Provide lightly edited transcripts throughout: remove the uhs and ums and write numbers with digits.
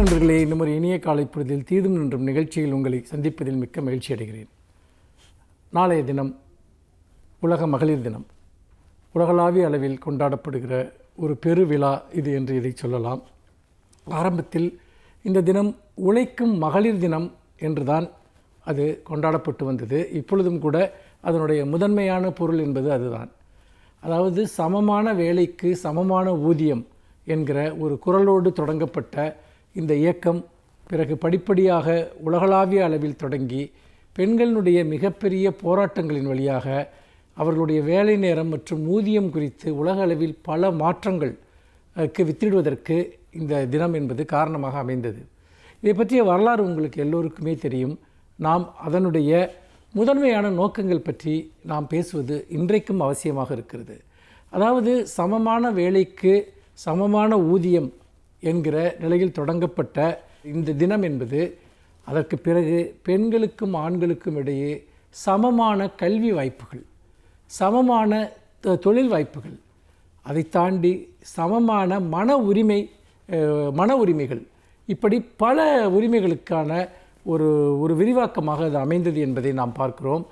நண்பர்களே, இன்னும் ஒரு இனிய காலை பொழுதில் தீதும் நின்றும் நிகழ்ச்சியில் உங்களை சந்திப்பதில் மிக்க மகிழ்ச்சி அடைகிறேன். நாளைய தினம் உலக மகளிர் தினம். உலகளாவிய அளவில் கொண்டாடப்படுகிற ஒரு பெருவிழா இது என்று இதை சொல்லலாம். ஆரம்பத்தில் இந்த தினம் உழைக்கும் மகளிர் தினம் என்றுதான் அது கொண்டாடப்பட்டு வந்தது. இப்பொழுதும் கூட அதனுடைய முதன்மையான பொருள் என்பது அதுதான். அதாவது சமமான வேலைக்கு சமமான ஊதியம் என்கிற ஒரு குரலோடு தொடங்கப்பட்ட இந்த இயக்கம் பிறகு படிப்படியாக உலகளாவிய அளவில் தொடங்கி பெண்களுடைய மிகப்பெரிய போராட்டங்களின் வழியாக அவர்களுடைய வேலை நேரம் மற்றும் ஊதியம் குறித்து உலக அளவில் பல மாற்றங்களுக்கு வித்திடுவதற்கு இந்த தினம் என்பது காரணமாக அமைந்தது. இதை பற்றிய வரலாறு உங்களுக்கு எல்லோருக்குமே தெரியும். நாம் அதனுடைய முதன்மையான நோக்கங்கள் பற்றி நாம் பேசுவது இன்றைக்கும் அவசியமாக இருக்கிறது. அதாவது சமமான வேலைக்கு சமமான ஊதியம் என்கிற நிலையில் தொடங்கப்பட்ட இந்த தினம் என்பது அதற்கு பிறகு பெண்களுக்கும் ஆண்களுக்கும் இடையே சமமான கல்வி வாய்ப்புகள், சமமான தொழில் வாய்ப்புகள், அதை தாண்டி சமமான மன உரிமைகள், இப்படி பல உரிமைகளுக்கான ஒரு விரிவாக்கமாக அது அமைந்தது என்பதை நாம் பார்க்கிறோம்.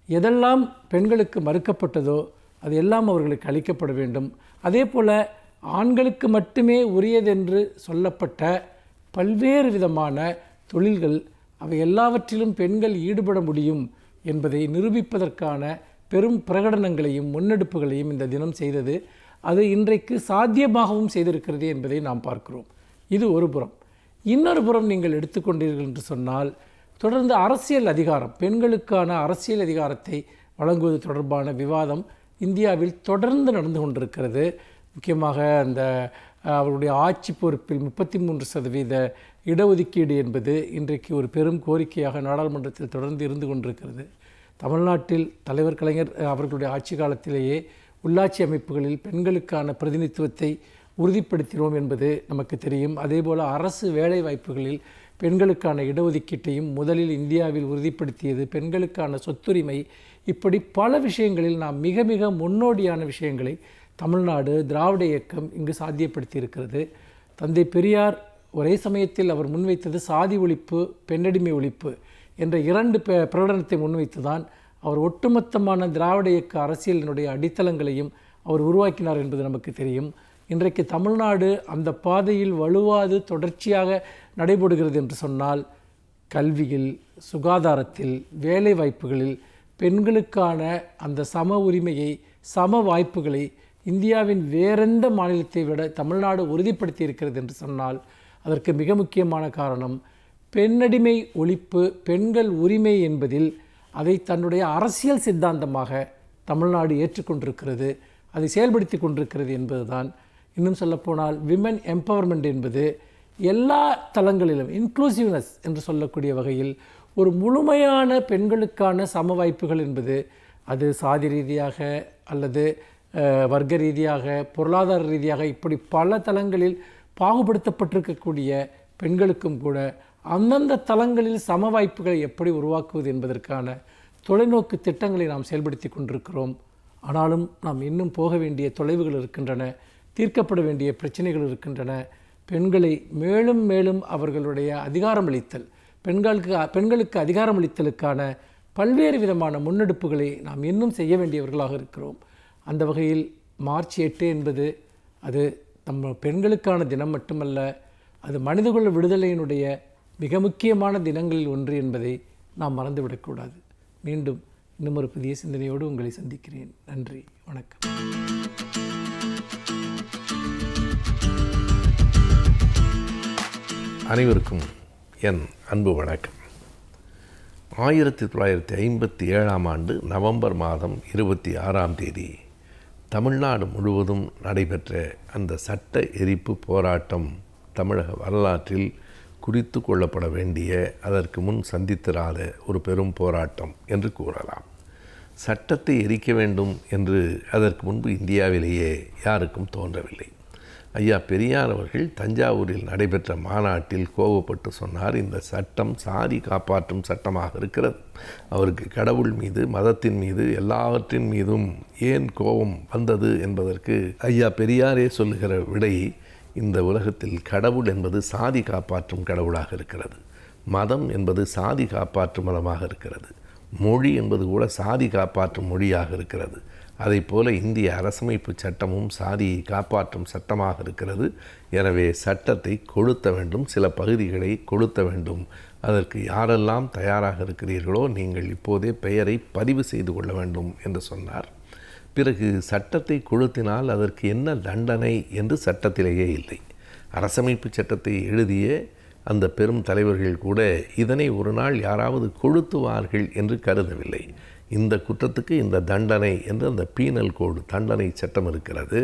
எதெல்லாம் பெண்களுக்கு மறுக்கப்பட்டதோ அது எல்லாம் அவர்களுக்கு அளிக்கப்பட வேண்டும். அதே போல் ஆண்களுக்கு மட்டுமே உரியதென்று சொல்லப்பட்ட பல்வேறு விதமான தொழில்கள், அவை எல்லாவற்றிலும் பெண்கள் ஈடுபட முடியும் என்பதை நிரூபிப்பதற்கான பெரும் பிரகடனங்களையும் முன்னெடுப்புகளையும் இந்த தினம் செய்தது. அது இன்றைக்கு சாத்தியமாகவும் செய்திருக்கிறது என்பதை நாம் பார்க்கிறோம். இது ஒரு புறம். இன்னொரு புறம் நீங்கள் எடுத்துக்கொண்டீர்கள் என்று சொன்னால், தொடர்ந்து அரசியல் அதிகாரம், பெண்களுக்கான அரசியல் அதிகாரத்தை வழங்குவது தொடர்பான விவாதம் இந்தியாவில் தொடர்ந்து நடந்து கொண்டிருக்கிறது. முக்கியமாக அந்த அவருடைய ஆட்சி பொறுப்பில் 33% இடஒதுக்கீடு என்பது இன்றைக்கு ஒரு பெரும் கோரிக்கையாக நாடாளுமன்றத்தில் தொடர்ந்து இருந்து கொண்டிருக்கிறது. தமிழ்நாட்டில் தலைவர் கலைஞர் அவர்களுடைய ஆட்சி காலத்திலேயே உள்ளாட்சி அமைப்புகளில் பெண்களுக்கான பிரதிநிதித்துவத்தை உறுதிப்படுத்தினோம் என்பது நமக்கு தெரியும். அதேபோல் அரசு வேலை வாய்ப்புகளில் பெண்களுக்கான இடஒதுக்கீட்டையும் முதலில் இந்தியாவில் உறுதிப்படுத்தியது. பெண்களுக்கான சொத்துரிமை, இப்படி பல விஷயங்களில் நாம் மிக மிக முன்னோடியான விஷயங்களை தமிழ்நாடு திராவிட இயக்கம் இங்கு சாத்தியப்படுத்தி இருக்கிறது. தந்தை பெரியார் ஒரே சமயத்தில் அவர் முன்வைத்தது சாதி ஒழிப்பு, பெண்ணடிமை ஒழிப்பு என்ற 2 பிரகடனத்தை முன்வைத்துதான் அவர் ஒட்டுமொத்தமான திராவிட இயக்க அரசியலினுடைய அடித்தளங்களையும் அவர் உருவாக்கினார் என்பது நமக்கு தெரியும். இன்றைக்கு தமிழ்நாடு அந்த பாதையில் வலுவாது தொடர்ச்சியாக நடைபெறுகிறது என்று சொன்னால், கல்வியில், சுகாதாரத்தில், வேலை வாய்ப்புகளில் பெண்களுக்கான அந்த சம உரிமையை, சம வாய்ப்புகளை இந்தியாவின் வேறெந்த மாநிலத்தை விட தமிழ்நாடு உறுதிப்படுத்தி இருக்கிறது என்று சொன்னால், அதற்கு மிக முக்கியமான காரணம் பெண்ணடிமை ஒழிப்பு, பெண்கள் உரிமை என்பதில் அதை தன்னுடைய அரசியல் சித்தாந்தமாக தமிழ்நாடு ஏற்றுக்கொண்டிருக்கிறது, அதை செயல்படுத்தி கொண்டிருக்கிறது என்பதுதான். இன்னும் சொல்லப்போனால் விமன் எம்பவர்மெண்ட் என்பது எல்லா தளங்களிலும் இன்க்ளூசிவ்னஸ் என்று சொல்லக்கூடிய வகையில் ஒரு முழுமையான பெண்களுக்கான சம வாய்ப்புகள் என்பது அது சாதி ரீதியாக அல்லது வர்க்க ரீதியாக, பொருளாதார ரீதியாக, இப்படி பல தளங்களில் பாகுபடுத்தப்பட்டிருக்கக்கூடிய பெண்களுக்கும் கூட அந்தந்த தளங்களில் சம வாய்ப்புகளை எப்படி உருவாக்குவது என்பதற்கான தொலைநோக்கு திட்டங்களை நாம் செயல்படுத்தி கொண்டிருக்கிறோம். ஆனாலும் நாம் இன்னும் போக வேண்டிய தொலைவுகள் இருக்கின்றன, தீர்க்கப்பட வேண்டிய பிரச்சனைகள் இருக்கின்றன. பெண்களை மேலும் மேலும் அவர்களுடைய அதிகாரமளித்தல், பெண்களுக்கு அதிகாரமளித்தலுக்கான பல்வேறு விதமான முன்னெடுப்புகளை நாம் இன்னும் செய்ய வேண்டியவர்களாக இருக்கிறோம். அந்த வகையில் மார்ச் 8 என்பது அது நம்ம பெண்களுக்கான தினம் மட்டுமல்ல, அது மனிதகுல விடுதலையினுடைய மிக முக்கியமான தினங்களில் ஒன்று என்பதை நாம் மறந்துவிடக்கூடாது. மீண்டும் இன்னும் ஒரு புதிய சிந்தனையோடு உங்களை சந்திக்கிறேன். நன்றி, வணக்கம். அனைவருக்கும் என் அன்பு வணக்கம். 1957ஆம் ஆண்டு நவம்பர் மாதம் 26ஆம் தேதி தமிழ்நாடு முழுவதும் நடைபெற்ற அந்த சட்ட எரிப்பு போராட்டம் தமிழக வரலாற்றில் குறித்து கொள்ளப்பட வேண்டிய, அதற்கு முன் சந்தித்திராத ஒரு பெரும் போராட்டம் என்று கூறலாம். சட்டத்தை எரிக்க வேண்டும் என்று அதற்கு முன்பு இந்தியாவிலேயே யாருக்கும் தோன்றவில்லை. ஐயா பெரியார் அவர்கள் தஞ்சாவூரில் நடைபெற்ற மாநாட்டில் கோபப்பட்டு சொன்னார், இந்த சட்டம் சாதி காப்பாற்றும் சட்டமாக இருக்கிறது. அவருக்கு கடவுள் மீது, மதத்தின் மீது, எல்லாவற்றின் மீதும் ஏன் கோபம் வந்தது என்பதற்கு ஐயா பெரியாரே சொல்லுகிற விடை, இந்த உலகத்தில் கடவுள் என்பது சாதி காப்பாற்றும் கடவுளாக இருக்கிறது. மதம் என்பது சாதி காப்பாற்றும் மதமாக இருக்கிறது. மொழி என்பது கூட சாதி காப்பாற்றும் மொழியாக இருக்கிறது. அதைப்போல இந்திய அரசமைப்பு சட்டமும் சாதியை காப்பாற்றும் சட்டமாக இருக்கிறது. எனவே சட்டத்தை கொளுத்த வேண்டும், சில பகுதிகளை கொளுத்த வேண்டும். அதற்கு யாரெல்லாம் தயாராக இருக்கிறீர்களோ நீங்கள் இப்போதே பெயரை பதிவு செய்து கொள்ள வேண்டும் என்று சொன்னார். பிறகு சட்டத்தை கொளுத்தினால் அதற்கு என்ன தண்டனை என்று சட்டத்திலேயே இல்லை. அரசமைப்பு சட்டத்தை எழுதிய அந்த பெரும் தலைவர்கள் கூட இதனை ஒரு நாள் யாராவது கொளுத்துவார்கள் என்று கருதவில்லை. இந்த குற்றத்துக்கு இந்த தண்டனை என்று அந்த பீனல் கோடு தண்டனை சட்டம் இருக்கிறது.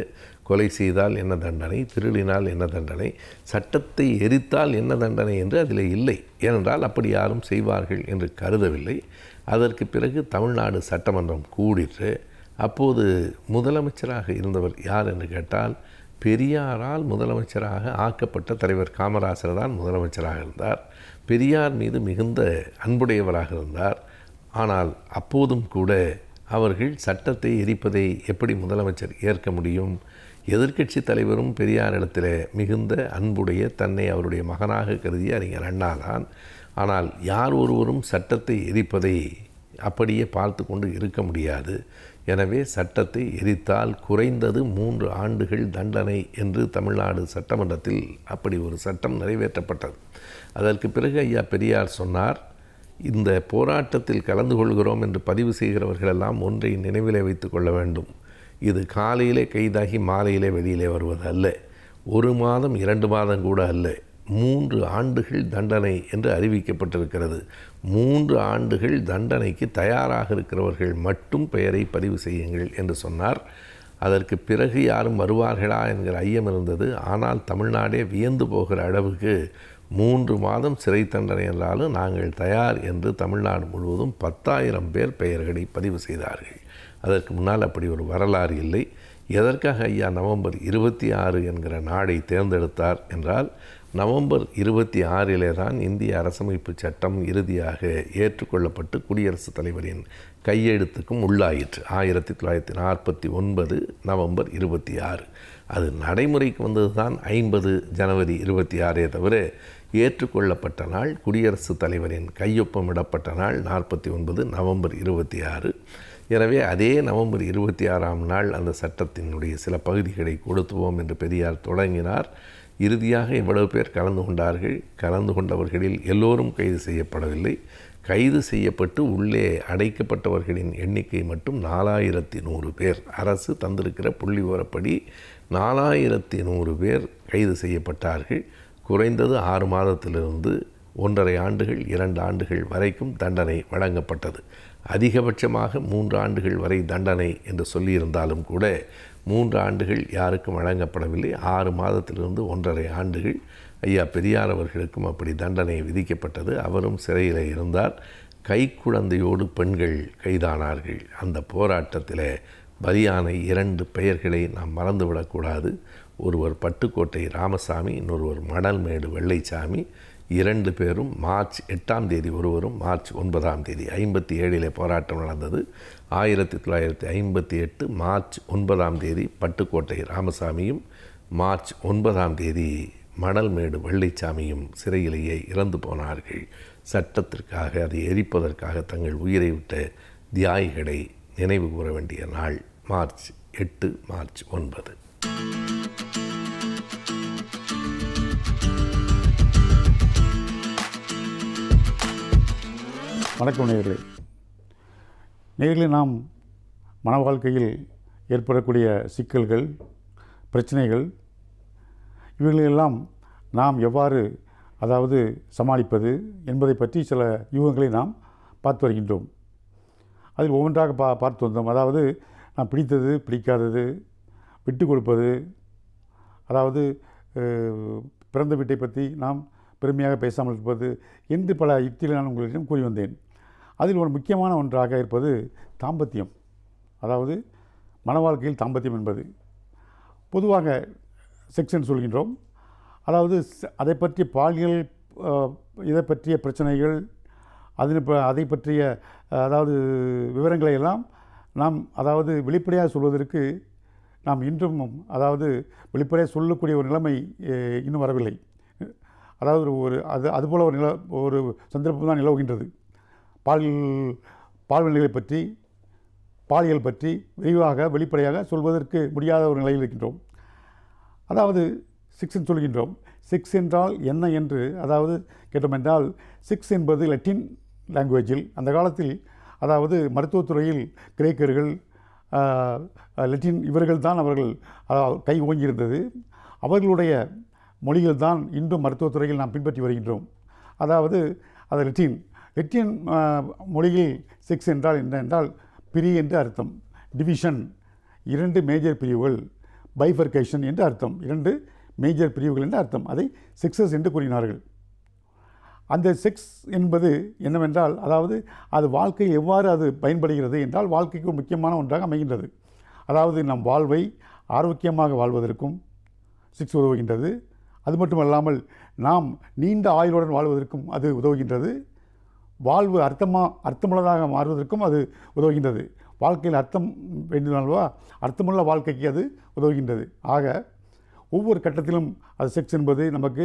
கொலை செய்தால் என்ன தண்டனை, திருடினால் என்ன தண்டனை, சட்டத்தை எரித்தால் என்ன தண்டனை என்று அதில் இல்லை. ஏனென்றால் அப்படி யாரும் செய்வார்கள் என்று கருதவில்லை. அதற்கு பிறகு தமிழ்நாடு சட்டமன்றம் கூடிற்று. அப்போது முதலமைச்சராக இருந்தவர் யார் என்று கேட்டால், பெரியாரால் முதலமைச்சராக ஆக்கப்பட்ட தலைவர் காமராசர் தான் முதலமைச்சராக இருந்தார். பெரியார் மீது மிகுந்த அன்புடையவராக இருந்தார். ஆனால் அப்போதும் கூட அவர்கள் சட்டத்தை எரிப்பதை எப்படி முதலமைச்சர் ஏற்க முடியும்? எதிர்க்கட்சி தலைவரும் பெரியாரிடத்தில் மிகுந்த அன்புடைய, தன்னை அவருடைய மகனாக கருதிய அறிஞர் அண்ணா தான். ஆனால் யார் ஒருவரும் சட்டத்தை எரிப்பதை அப்படியே பார்த்து கொண்டு இருக்க முடியாது. எனவே சட்டத்தை எரித்தால் குறைந்தது 3 ஆண்டுகள் தண்டனை என்று தமிழ்நாடு சட்டமன்றத்தில் அப்படி ஒரு சட்டம் நிறைவேற்றப்பட்டது. அதற்கு பிறகு ஐயா பெரியார் சொன்னார், இந்த போராட்டத்தில் கலந்து கொள்கிறோம் என்று பதிவு செய்கிறவர்களெல்லாம் ஒன்றை நினைவிலே வைத்து கொள்ள வேண்டும். இது காலையிலே கைதாகி மாலையிலே வெளியிலே வருவது அல்ல. 1 மாதம் 2 மாதம் கூட அல்ல, 3 ஆண்டுகள் தண்டனை என்று அறிவிக்கப்பட்டிருக்கிறது. 3 ஆண்டுகள் தண்டனைக்கு தயாராக இருக்கிறவர்கள் மட்டும் பெயரை பதிவு செய்யுங்கள் என்று சொன்னார். அதற்கு பிறகு யாரும் வருவார்களா என்கிற ஐயம் இருந்தது. ஆனால் தமிழ்நாடே வியந்து போகிற அளவுக்கு 3 மாதம் சிறை தண்டனை என்றாலும் நாங்கள் தயார் என்று தமிழ்நாடு முழுவதும் 10,000 பேர் பெயர்களை பதிவு செய்தார்கள். அதற்கு முன்னால் அப்படி ஒரு வரலாறு இல்லை. எதற்காக ஐயா நவம்பர் 26 என்கிற நாளை தேர்ந்தெடுத்தார் என்றால், நவம்பர் 26 தான் இந்திய அரசமைப்பு சட்டம் இறுதியாக ஏற்றுக்கொள்ளப்பட்டு குடியரசுத் தலைவரின் கையெழுத்துக்கும் உள்ளாயிற்று. 1949 நவம்பர் 26. அது நடைமுறைக்கு வந்தது தான் 50 ஜனவரி 26 தவிர ஏற்றுக்கொள்ளப்பட்ட நாள், குடியரசுத் தலைவரின் கையொப்பமிடப்பட்ட நாள் 49 நவம்பர் 26. எனவே அதே நவம்பர் 26ஆம் நாள் அந்த சட்டத்தினுடைய சில பகுதிகளை கொடுத்துவோம் என்று பெரியார் தொடங்கினார். இறுதியாக எவ்வளவு பேர் கலந்து கொண்டார்கள்? கலந்து கொண்டவர்களில் எல்லோரும் கைது செய்யப்படவில்லை. கைது செய்யப்பட்டு உள்ளே அடைக்கப்பட்டவர்களின் எண்ணிக்கை மட்டும் 4100 பேர். அரசு தந்திருக்கிற புள்ளி விவரப்படி 4100 பேர் கைது செய்யப்பட்டார்கள். குறைந்தது 6 மாதத்திலிருந்து 1.5 ஆண்டுகள் 2 ஆண்டுகள் வரைக்கும் தண்டனை வழங்கப்பட்டது. அதிகபட்சமாக 3 ஆண்டுகள் வரை தண்டனை என்று சொல்லியிருந்தாலும் கூட 3 ஆண்டுகள் யாருக்கும் வழங்கப்படவில்லை. 6 மாதத்திலிருந்து 1.5 ஆண்டுகள். ஐயா பெரியார் அவர்களுக்கும் அப்படி தண்டனை விதிக்கப்பட்டது. அவரும் சிறையில் இருந்தார். கைக்குழந்தையோடு பெண்கள் கைதானார்கள். அந்த போராட்டத்தில் பலியான 2 பெயர்களை நாம் மறந்துவிடக்கூடாது. ஒருவர் பட்டுக்கோட்டை ராமசாமி, இன்னொருவர் மணல்மேடு வெள்ளைச்சாமி. 2 பேரும் மார்ச் 8ஆம் தேதி, ஒருவரும் மார்ச் 9ஆம் தேதி. 57 போராட்டம் நடந்தது. 1958 மார்ச் 9ஆம் தேதி பட்டுக்கோட்டை ராமசாமியும், மார்ச் 9ஆம் தேதி மணல்மேடு வெள்ளைச்சாமியும் சிறையிலேயே இறந்து போனார்கள். சட்டத்திற்காக, அதை எரிப்பதற்காக தங்கள் உயிரை விட்ட தியாகிகளை நினைவு கூற வேண்டிய நாள் மார்ச் 8, மார்ச் 9. வணக்கம் நேயர்களே. நேயர்களே, நாம் மன வாழ்க்கையில் ஏற்படக்கூடிய சிக்கல்கள், பிரச்சனைகள், இவைகளெல்லாம் நாம் எவ்வாறு சமாளிப்பது என்பதை பற்றி சில யூகங்களை நாம் பார்த்து வருகின்றோம். அதில் ஒவ்வொன்றாக பார்த்து வந்தோம். நாம் பிடித்தது, பிடிக்காதது, விட்டு கொடுப்பது, பிறந்த வீட்டை பற்றி நாம் பெருமையாக பேசாமல் இருப்பது என்று பல யுக்திகளை நான் உங்களிடம் கூறி வந்தேன். அதில் ஒரு முக்கியமான ஒன்றாக இருப்பது தாம்பத்தியம். மன வாழ்க்கையில் தாம்பத்தியம் என்பது பொதுவாக செக்ஸ் என்று சொல்கின்றோம். அதை பற்றிய பாலியல், இதை பற்றிய பிரச்சனைகள், அதை பற்றிய விவரங்களை எல்லாம் நாம் வெளிப்படையாக சொல்வதற்கு நாம் இன்றும் அதாவது வெளிப்படையாக சொல்லக்கூடிய ஒரு நிலைமை இன்னும் வரவில்லை. அதாவது அதுபோல் ஒரு சந்தர்ப்பம் தான் நிலவுகின்றது. பால்வெளிகளை பற்றி, பாலியல் பற்றி விரிவாக வெளிப்படையாக சொல்வதற்கு முடியாத ஒரு நிலையில் இருக்கின்றோம். அதாவது செக்ஸ் சொல்கின்றோம். செக்ஸ் என்றால் என்ன என்று அதாவது கேட்டோம் என்றால், செக்ஸ் என்பது லத்தீன் லாங்குவேஜில் அந்த காலத்தில் அதாவது மருத்துவத்துறையில் கிரேக்கர்கள், லத்தீன் இவர்கள் தான் அவர்கள் கை ஓங்கியிருந்தது. அவர்களுடைய மொழிகள் தான் இன்றும் மருத்துவத்துறையில் நாம் பின்பற்றி வருகின்றோம். அதாவது அது லத்தீன் மொழியில் செக்ஸ் என்றால் என்ன என்றால் பிரி என்று அர்த்தம், டிவிஷன் 2 மேஜர் பிரிவுகள், பைஃபர்கேஷன் என்று அர்த்தம், 2 மேஜர் பிரிவுகள் என்று அர்த்தம். அதை செக்ஸஸ் என்று கூறினார்கள். அந்த செக்ஸ் என்பது என்னவென்றால், அதாவது அது வாழ்க்கையில் எவ்வாறு அது பயன்படுகிறது என்றால் வாழ்க்கைக்கு ஒரு முக்கியமான ஒன்றாக அமைகின்றது. அதாவது நம் வாழ்வை ஆரோக்கியமாக வாழ்வதற்கும் செக்ஸ் உதவுகின்றது. அது மட்டுமல்லாமல் நாம் நீண்ட ஆயுளுடன் வாழ்வதற்கும் அது உதவுகின்றது. வாழ்வு அர்த்தமுள்ளதாக மாறுவதற்கும் அது உதவுகின்றது. வாழ்க்கையில் அர்த்தம் வேண்டினால்வா, அர்த்தமுள்ள வாழ்க்கைக்கு அது உதவுகின்றது. ஆக ஒவ்வொரு கட்டத்திலும் அது செக்ஸ் என்பது நமக்கு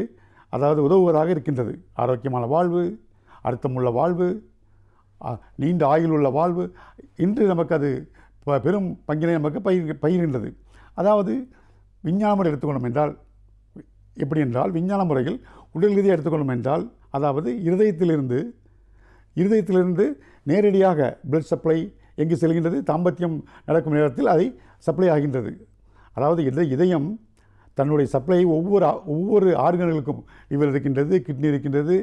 அதாவது உதவுவதாக இருக்கின்றது. ஆரோக்கியமான வாழ்வு, அர்த்தமுள்ள வாழ்வு, நீண்ட ஆயுளுள்ள வாழ்வு இன்று நமக்கு அது பெரும் பங்கினை நமக்கு பகிர்கின்றது. அதாவது விஞ்ஞான முறை எடுத்துக்கொண்டோம் என்றால் எப்படி என்றால், விஞ்ஞான முறையில் உடல் ரீதியாக எடுத்துக்கொண்டோம் என்றால், அதாவது இருதயத்திலிருந்து நேரடியாக பிளட் சப்ளை எங்கு செல்கின்றது, தாம்பத்தியம் நடக்கும் நேரத்தில் அதை சப்ளை ஆகின்றது. அதாவது இதயம் தன்னுடைய சப்ளை ஒவ்வொரு ஆர்கன்களுக்கும் லிவர் இருக்கின்றது, கிட்னி இருக்கின்றது,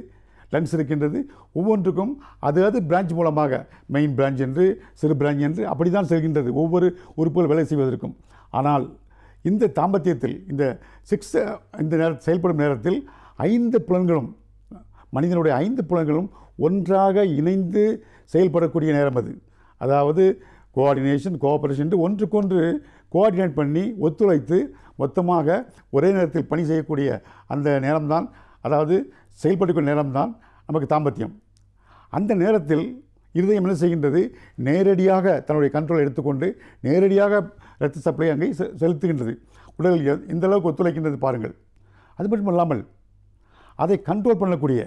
லங்ஸ் இருக்கின்றது, ஒவ்வொன்றுக்கும் அது பிரான்ச் மூலமாக மெயின் பிரான்ச் என்று சிறு பிரான்ச் என்று அப்படி தான் செல்கின்றது ஒவ்வொரு உறுப்புகள் வேலை செய்வதற்கும். ஆனால் இந்த தாம்பத்தியத்தில் இந்த செக்ஸ் இந்த செயல்படும் நேரத்தில் 5 புலன்களும், மனிதனுடைய 5 புலன்களும் ஒன்றாக இணைந்து செயல்படக்கூடிய நேரம் அது. அதாவது கோஆர்டினேஷன், கோஆபரேஷன் என்று ஒன்றுக்கொன்று கோஆர்டினேட் பண்ணி ஒத்துழைத்து மொத்தமாக ஒரே நேரத்தில் பணி செய்யக்கூடிய அந்த நேரம்தான், அதாவது செயல்படக்கூடிய நேரம்தான் நமக்கு தாம்பத்தியம். அந்த நேரத்தில் இருதயம் என்ன செய்கின்றது, நேரடியாக தன்னுடைய கண்ட்ரோல் எடுத்துக்கொண்டு நேரடியாக இரத்த சப்ளை அங்கே செலுத்துகின்றது. உடல் எந்த அளவுக்கு ஒத்துழைக்கின்றது பாருங்கள். அது மட்டும் இல்லாமல் அதை கண்ட்ரோல் பண்ணக்கூடிய,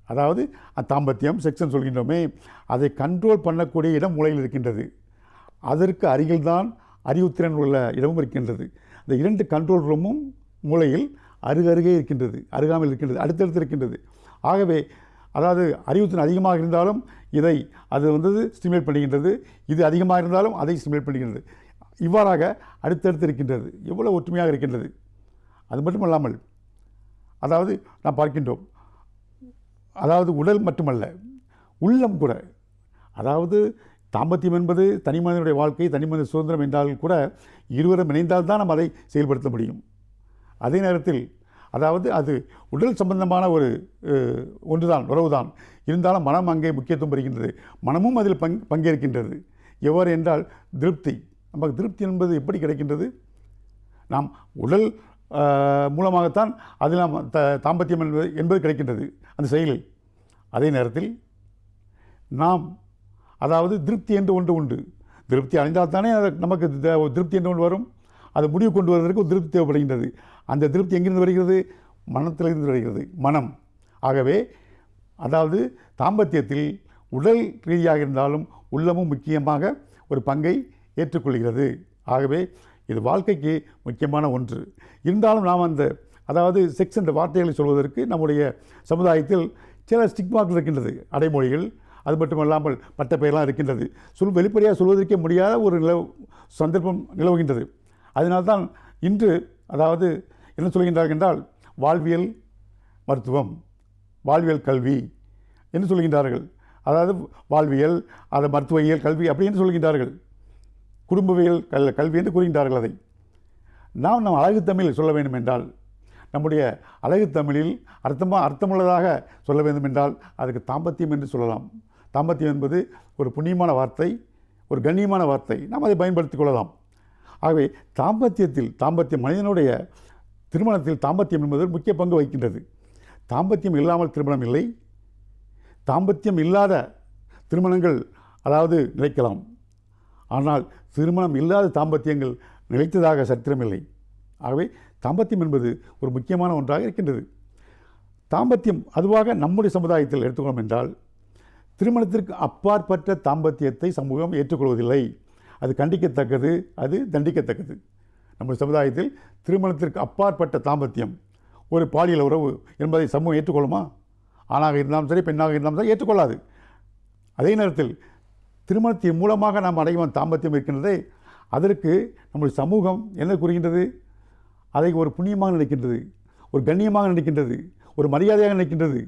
அதாவது தாம்பத்தியம் செக்ஸ்ன்னு சொல்கின்றோமே, அதை கண்ட்ரோல் பண்ணக்கூடிய இடம் மூளையில் இருக்கின்றது. அதற்கு அருகில்தான் அறிவுத்திறன் உள்ள இடமும் இருக்கின்றது. இந்த 2 கண்ட்ரோல் ரூமும் மூளையில் அருகருகே இருக்கின்றது, அருகாமையில் இருக்கின்றது, அடுத்தடுத்து இருக்கின்றது. ஆகவே அதாவது அறிவுத்திறன் அதிகமாக இருந்தாலும் அது ஸ்டிமுலேட் பண்ணுகின்றது, இது அதிகமாக இருந்தாலும் அதை ஸ்டிமுலேட் பண்ணுகின்றது. இவ்வாறாக அடுத்தடுத்து இருக்கின்றது. எவ்வளோ ஒற்றுமையாக இருக்கின்றது. அது மட்டுமல்லாமல் அதாவது நாம் பார்க்கின்றோம், அதாவது உடல் மட்டுமல்ல உள்ளம் கூட, அதாவது தாம்பத்தியம் என்பது தனி மனிதனுடைய வாழ்க்கை, தனி மனித சுதந்திரம் என்றால் கூட இருவரும் இணைந்தால்தான் நாம் அதை செயல்படுத்த முடியும். அதே நேரத்தில் அதாவது அது உடல் சம்பந்தமான ஒன்றுதான், உறவுதான். இருந்தாலும் மனம் அங்கே முக்கியத்துவம் பெறுகின்றது. மனமும் அதில் பங்கேற்கின்றது. எவ்வாறு என்றால் திருப்தி. நமக்கு திருப்தி என்பது எப்படி கிடைக்கின்றது? நாம் உடல் மூலமாகத்தான் அதில் நாம் தாம்பத்தியம் என்பது கிடைக்கின்றது அந்த செயலில். அதே நேரத்தில் நாம் அதாவது திருப்தி என்று ஒன்று உண்டு. திருப்தி அடைந்தால் தானே நமக்கு திருப்தி என்று ஒன்று வரும். அது முடிவு கொண்டு வருவதற்கு ஒரு திருப்தி தேவைப்படுகின்றது. அந்த திருப்தி எங்கிருந்து வருகிறது? மனத்திலிருந்து வருகிறது, மனம். ஆகவே அதாவது தாம்பத்தியத்தில் உடல் ரீதியாக இருந்தாலும் உள்ளமும் முக்கியமாக ஒரு பங்கை ஏற்றுக்கொள்கிறது. ஆகவே இது வாழ்க்கைக்கு முக்கியமான ஒன்று. இருந்தாலும் நாம் அதாவது செக்ஸ் என்ற வார்த்தைகளை சொல்வதற்கு நம்முடைய சமுதாயத்தில் சில ஸ்டிக்மாக்கள் இருக்கின்றது, அடைமொழிகள். அது மட்டுமல்லாமல் பட்ட பெயரெல்லாம் இருக்கின்றது. வெளிப்படையாக சொல்வதற்கே முடியாத ஒரு சந்தர்ப்பம் நிலவுகின்றது. அதனால்தான் இன்று அதாவது என்ன சொல்கின்றார்கள் என்றால், வாழ்வியல் மருத்துவம், வாழ்வியல் கல்வி என்று சொல்கின்றார்கள். அதாவது வாழ்வியல், அது மருத்துவவியல் கல்வி அப்படி என்று சொல்கின்றார்கள். குடும்பவியல் கல்வி என்று கூறுகின்றார்கள். அதை நாம் அழகு தமிழில் சொல்ல வேண்டும் என்றால், நம்முடைய அழகு தமிழில் அர்த்தமுள்ளதாக சொல்ல வேண்டும் என்றால் அதுக்கு தாம்பத்தியம் என்று சொல்லலாம். தாம்பத்தியம் என்பது ஒரு புண்ணியமான வார்த்தை, ஒரு கண்ணியமான வார்த்தை. நாம் அதை பயன்படுத்திக் கொள்ளலாம். ஆகவே தாம்பத்தியம் மனிதனுடைய திருமணத்தில் தாம்பத்தியம் என்பது முக்கிய பங்கு வகிக்கின்றது. தாம்பத்தியம் இல்லாமல் திருமணம் இல்லை. தாம்பத்தியம் இல்லாத திருமணங்கள் அதாவது நிலைக்கலாம். ஆனால் திருமணம் இல்லாத தாம்பத்தியங்கள் நிலைத்ததாக சரித்திரமில்லை. ஆகவே தாம்பத்தியம் என்பது ஒரு முக்கியமான ஒன்றாக இருக்கின்றது. தாம்பத்தியம் அதுவாக நம்முடைய சமுதாயத்தில் எடுத்துக்கொள்ளும் என்றால், திருமணத்திற்கு அப்பாற்பட்ட தாம்பத்தியத்தை சமூகம் ஏற்றுக்கொள்வதில்லை. அது கண்டிக்கத்தக்கது, அது தண்டிக்கத்தக்கது. நம்முடைய சமுதாயத்தில் திருமணத்திற்கு அப்பாற்பட்ட தாம்பத்தியம், ஒரு பாலியல் உறவு என்பதை சமூகம் ஏற்றுக்கொள்ளுமா? ஆணாக இருந்தாலும் சரி, பெண்ணாக இருந்தாலும் சரி ஏற்றுக்கொள்ளாது. அதே நேரத்தில் திருமணத்தின் மூலமாக நாம் அடையும் தாம்பத்தியம் இருக்கின்றதே, அதற்கு நம்முடைய சமூகம் என்ன கூறுகின்றது? அதை ஒரு புண்ணியமாக நினைக்கின்றது, ஒரு கண்ணியமாக நினைக்கின்றது, ஒரு மரியாதையாக நினைக்கின்றது.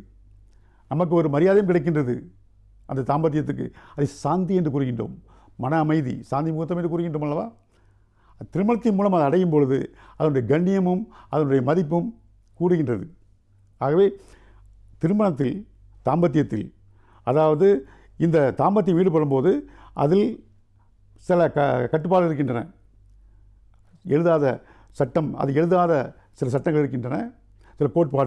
நமக்கு ஒரு மரியாதையும் கிடைக்கின்றது அந்த தாம்பத்தியத்துக்கு. அதை சாந்தி என்று கூறுகின்றோம், மன அமைதி, சாந்தி முகூர்த்தம் என்று கூறுகின்றோம் அல்லவா? திருமணத்தின் மூலம் அதை அடையும் பொழுது அதனுடைய கண்ணியமும் அதனுடைய மதிப்பும் கூடுகின்றது. ஆகவே திருமணத்தில், தாம்பத்தியத்தில், அதாவது இந்த தாம்பத்தியம் ஈடுபடும் போது அதில் சில கட்டுப்பாடுகள் இருக்கின்றன. எழுதாத சட்டம், அது எழுதாத சில சட்டங்கள் இருக்கின்றன, சில கோட்பாடு